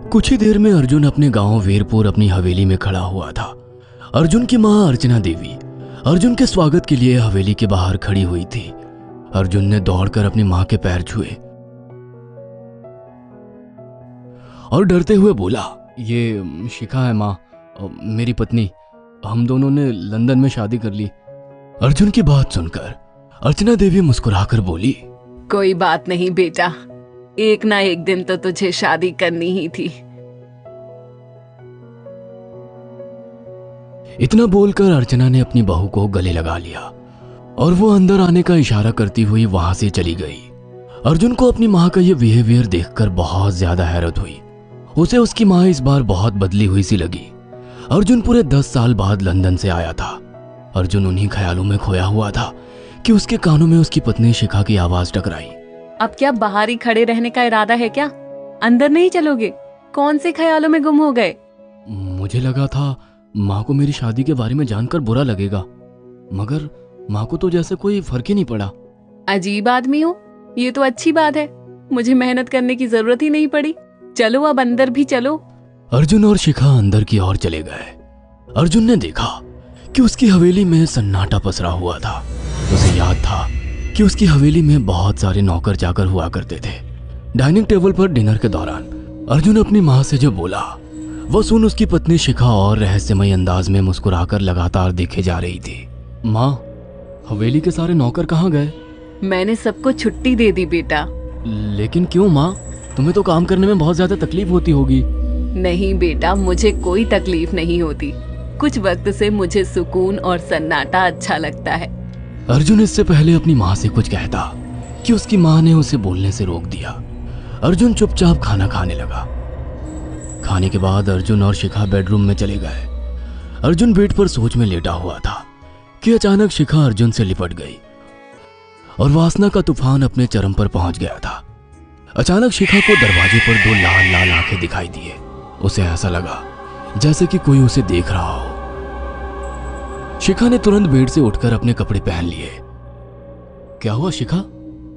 कुछ ही देर में अर्जुन अपने गांव वीरपुर अपनी हवेली में खड़ा हुआ था। अर्जुन की मां अर्चना देवी अर्जुन के स्वागत के लिए हवेली के बाहर खड़ी हुई थी। अर्जुन ने दौड़कर अपनी मां के पैर छुए और डरते हुए बोला, ये शिखा है मां, मेरी पत्नी। हम दोनों ने लंदन में शादी कर ली। अर्जुन की बात सुनकर अर्चना देवी मुस्कुराकर बोली, कोई बात नहीं बेटा, एक ना एक दिन तो तुझे शादी करनी ही थी। इतना बोलकर अर्चना ने अपनी बहू को गले लगा लिया और वो अंदर आने का इशारा करती हुई वहां से चली गई। अर्जुन को अपनी मां का ये बिहेवियर देखकर बहुत ज्यादा हैरत हुई। उसे उसकी मां इस बार बहुत बदली हुई सी लगी। अर्जुन पूरे 10 साल बाद लंदन से आया था। अर्जुन उन्हीं ख्यालों में खोया हुआ था कि उसके कानों में उसकी पत्नी शिखा की आवाज टकराई। अब क्या बाहर ही खड़े रहने का इरादा है क्या? अंदर नहीं चलोगे? कौन से ख्यालों में गुम हो गए? मुझे लगा था माँ को मेरी शादी के बारे में जानकर बुरा लगेगा, मगर माँ को तो जैसे कोई फर्क ही नहीं पड़ा। अजीब आदमी हो, ये तो अच्छी बात है। मुझे मेहनत करने की जरूरत ही नहीं पड़ी। चलो अब अंदर भी चलो। अर्जुन और शिखा अंदर की ओर चले गए। अर्जुन ने देखा कि उसकी हवेली में सन्नाटा पसरा हुआ था। उसे याद था कि उसकी हवेली में बहुत सारे नौकर चाकर हुआ करते थे। डाइनिंग टेबल पर डिनर के दौरान अर्जुन अपनी माँ से जो बोला वो सुन उसकी पत्नी शिखा और रहस्यमय अंदाज में मुस्कुराकर लगातार देखे जा रही थी। माँ, हवेली के सारे नौकर कहाँ गए? मैंने सबको छुट्टी दे दी बेटा। लेकिन क्यों माँ? तुम्हें तो काम करने में बहुत ज्यादा तकलीफ होती होगी। नहीं बेटा, मुझे कोई तकलीफ नहीं होती। कुछ वक्त से मुझे सुकून और सन्नाटा अच्छा लगता है। अर्जुन इससे पहले अपनी माँ से कुछ कहता कि उसकी माँ ने उसे बोलने से रोक दिया। अर्जुन चुपचाप खाना खाने लगा। खाने के बाद अर्जुन और शिखा बेडरूम में चले गए। अर्जुन बेड पर सोच में लेटा हुआ था कि अचानक शिखा अर्जुन से लिपट गई और वासना का तूफान अपने चरम पर पहुंच गया था। अचानक शिखा को दरवाजे पर 2 लाल लाल आंखें दिखाई दिए। उसे ऐसा लगा जैसे कि कोई उसे देख रहा हो। शिखा ने तुरंत बेड से उठकर अपने कपड़े पहन लिए। क्या हुआ शिखा?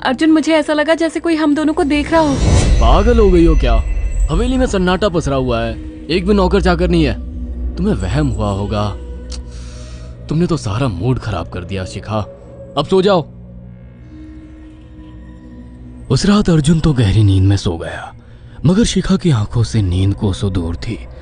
अर्जुन, मुझे ऐसा लगा जैसे कोई हम दोनों को देख रहा हो। पागल हो गई हो क्या? हवेली में सन्नाटा पसरा हुआ है, एक भी नौकर चाकर नहीं है। तुम्हें वहम हुआ होगा। तुमने तो सारा मूड खराब कर दिया शिखा। अब सो जाओ। उस रात अर्जुन तो गहरी नींद में सो गया, मगर शिखा की आंखों से नींद कोसों दूर थी।